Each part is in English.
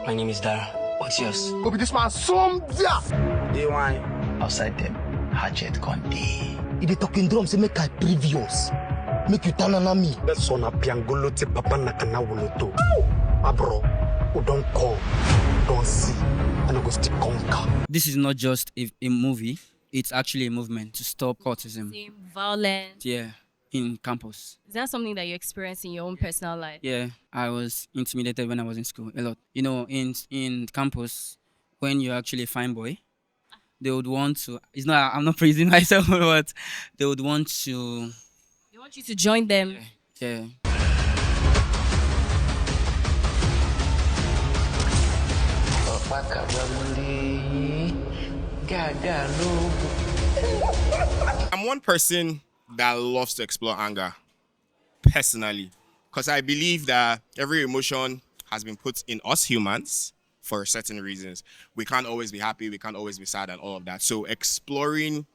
My name is Dara. What's yours? Go be this man some yeah. Day one, outside them, hatchet conte. If they talking drum, say make I previous. Make you turn on me. That's on a piangolo te papa nakana woloto. Abro, who don't call, don't see, and I go still conquer. This is not just a movie. It's actually a movement to stop cultism. Violence. Yeah, in campus. Is that something that you experienced in your own personal life? Yeah, I was intimidated when I was in school a lot. You know, in campus, when you're actually a fine boy, they would want to. I'm not praising myself, but they would want to. They want you to join them. Yeah. I'm one person that loves to explore anger, personally, because I believe that every emotion has been put in us humans for certain reasons. We can't always be happy, we can't always be sad and all of that. So exploring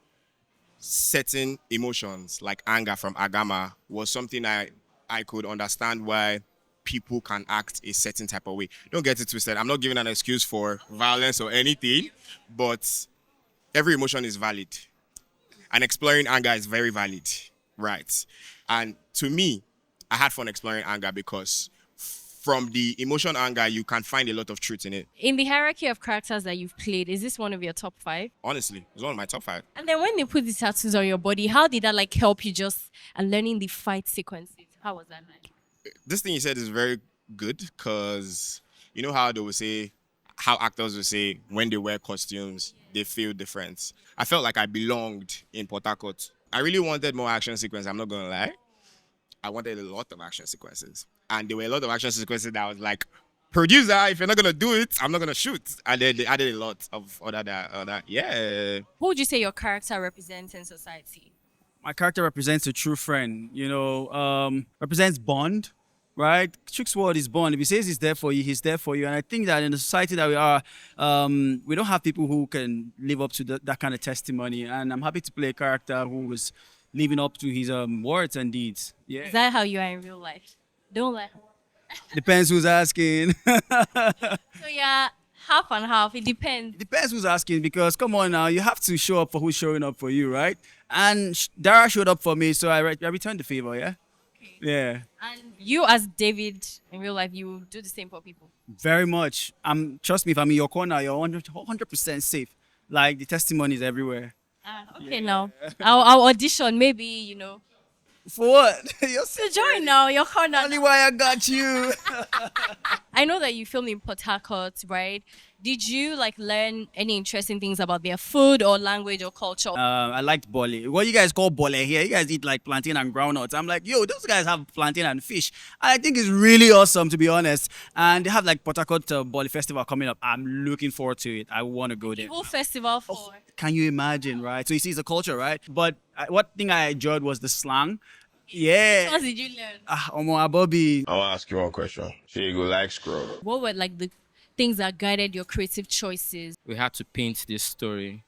certain emotions like anger from Agama was something I could understand why people can act a certain type of way. Don't get it twisted. I'm not giving an excuse for violence or anything, but every emotion is valid. And exploring anger is very valid, right? And to me, I had fun exploring anger because from the emotion anger, you can find a lot of truth in it. In the hierarchy of characters that you've played, is this one of your top 5? Honestly, it's one of my top 5. And then when they put the tattoos on your body, how did that help you just learning the fight sequences? How was that like? This thing you said is very good because you know how they will say, how actors will say when they wear costumes, they feel different. I felt like I belonged in Port Harcourt. I really wanted more action sequences, I'm not going to lie. I wanted a lot of action sequences. And there were a lot of action sequences that I was like, producer, if you're not going to do it, I'm not going to shoot. And then they added a lot of other. Yeah. Who would you say your character represents in society? My character represents a true friend, represents bond, right? Trick's word is bond. If he says he's there for you, he's there for you. And I think that in the society that we are, we don't have people who can live up to that kind of testimony. And I'm happy to play a character who was living up to his words and deeds. Yeah. Is that how you are in real life? Don't lie. Depends who's asking. So yeah, half and half. It depends. Depends who's asking, because come on now, you have to show up for who's showing up for you, right? And Dara showed up for me, so I returned the favor, yeah? Okay. Yeah. And you as David in real life, you do the same for people? Very much. Trust me, if I'm in your corner, you're 100% safe. Like, the testimonies everywhere. Okay, now. I'll audition, maybe, For what? You're to join now, your corner. Nollywire, I got you. I know that you filmed in Port Harcourt, right? Did you learn any interesting things about their food or language or culture? I liked bole. What you guys call bole here? You guys eat like plantain and groundnuts. I'm like, yo, those guys have plantain and fish. I think it's really awesome, to be honest. And they have Port Harcourt Bole Festival coming up. I'm looking forward to it. I want to go there. Whole festival for? Oh, can you imagine, right? So you see, it's a culture, right? But what thing I enjoyed was the slang. Yeah. What did you learn? Abobbi. I want to ask you one question. So you go like scroll. What were the things that guided your creative choices? We had to paint this story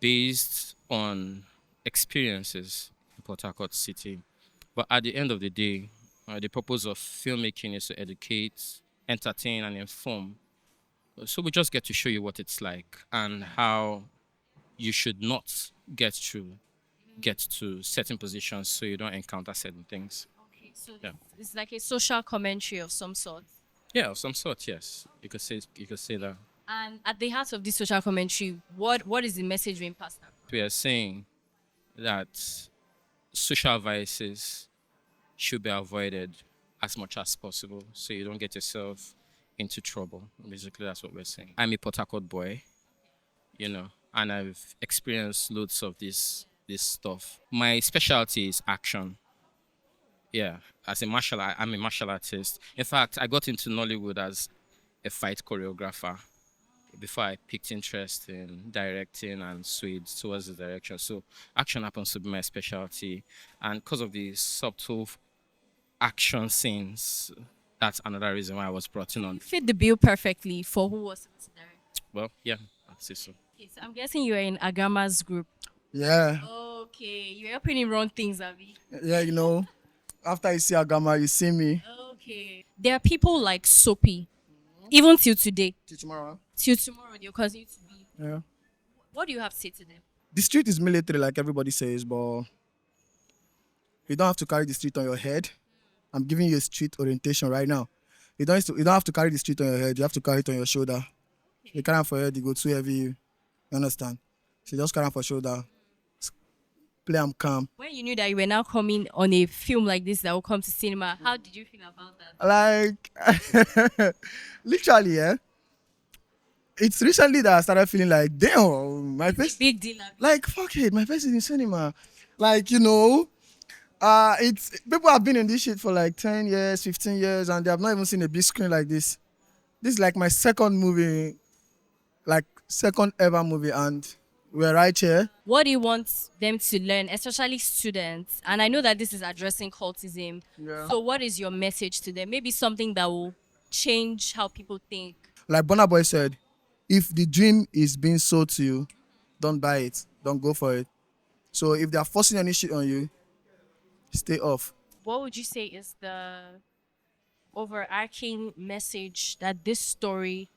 based on experiences in Port Harcourt City. But at the end of the day, the purpose of filmmaking is to educate, entertain, and inform. So we just get to show you what it's like and how you should not get to certain positions so you don't encounter certain things. Okay, so it's like a social commentary of some sort. Yeah, of some sort, yes. You could say that. And at the heart of this social commentary, what is the message being passed out? We are saying that social vices should be avoided as much as possible so you don't get yourself into trouble. Basically, that's what we're saying. I'm a Port Harcourt boy, and I've experienced loads of this stuff. My specialty is action. Yeah, I'm a martial artist. In fact, I got into Nollywood as a fight choreographer before I picked interest in directing and swayed towards the direction. So action happens to be my specialty. And because of the subtle action scenes, that's another reason why I was brought in on. You fit the bill perfectly for who was supposed to direct. Well, yeah, I'd say so. Okay, so I'm guessing you were in Agama's group. Yeah. Okay, you're helping him run things, Abby. Yeah, after you see Agama, you see me. Okay. There are people like Soapy Even till today. Till tomorrow. Till tomorrow, they'll continue to be. Yeah. What do you have to say to them? The street is military, like everybody says, but you don't have to carry the street on your head. I'm giving you a street orientation right now. You don't have to carry the street on your head. You have to carry it on your shoulder. You carry it for your head, you go too heavy. You understand? So just carry it for shoulder. Play am calm. When you knew that you were now coming on a film like this that will come to cinema, how did you feel about that? Like, literally, yeah. It's recently that I started feeling like, damn, my face. Big deal. Like, fuck it, my face is in cinema. Like, you know, it's people have been in this shit for like 10 years, 15 years, and they have not even seen a big screen like this. This is like my second movie, like second ever movie, and we're right here. What do you want them to learn, especially students? And I know that this is addressing cultism. Yeah. So what is your message to them? Maybe something that will change how people think. Like Burna Boy said, if the dream is being sold to you, don't buy it. Don't go for it. So if they are forcing any shit on you, stay off. What would you say is the overarching message that this story,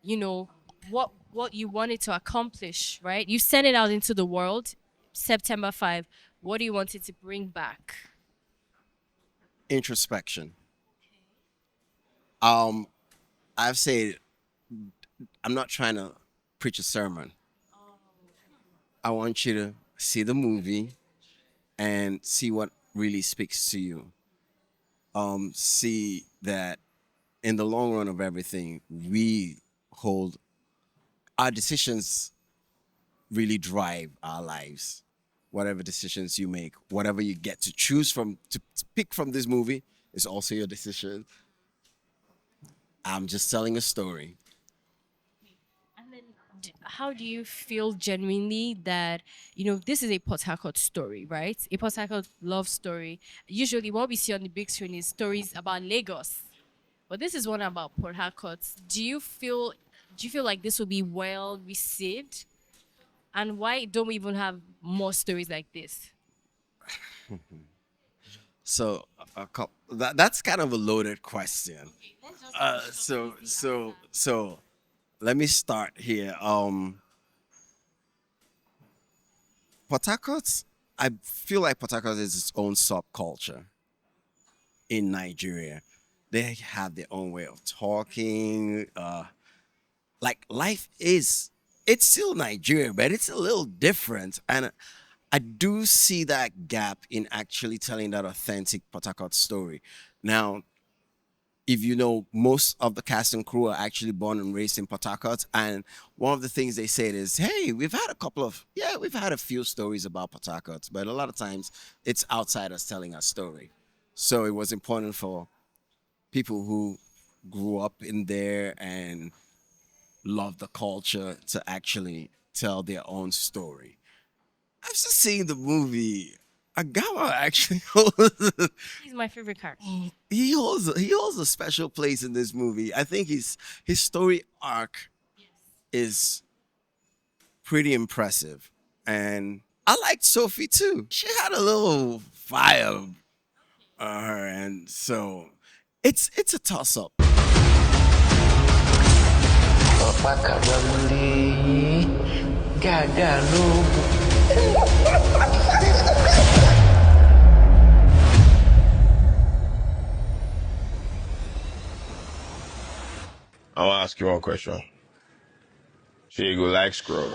you know, what you wanted to accomplish, right? You sent it out into the world, September 5. What do you want it to bring back? Introspection. I've said I'm not trying to preach a sermon. I want you to see the movie and see what really speaks to you. See that in the long run of everything, we hold our decisions really drive our lives. Whatever decisions you make, whatever you get to choose from, to pick from this movie is also your decision. I'm just telling a story. And then how do you feel genuinely that, you know, this is a Port Harcourt story, right? A Port Harcourt love story. Usually what we see on the big screen is stories about Lagos. But this is one about Port Harcourt. Do you feel like this will be well received? And why don't we even have more stories like this? So that's kind of a loaded question. So let me start here. Port Harcourt, I feel like Port Harcourt is its own subculture in Nigeria. They have their own way of talking. Like life is, it's still Nigeria, but it's a little different. And I do see that gap in actually telling that authentic Port Harcourt story. Now, if you know, most of the cast and crew are actually born and raised in Port Harcourt. And one of the things they said is, hey, we've had a few stories about Port Harcourt, but a lot of times it's outsiders telling our story. So it was important for people who grew up in there and love the culture to actually tell their own story. I've just seen the movie. Agawa actually He's my favorite character. he holds a special place in this movie. I think his story arc is pretty impressive. And I liked Sophie too. She had a little vibe on her, and so it's a toss-up. I want to ask you one question. She go like scrub.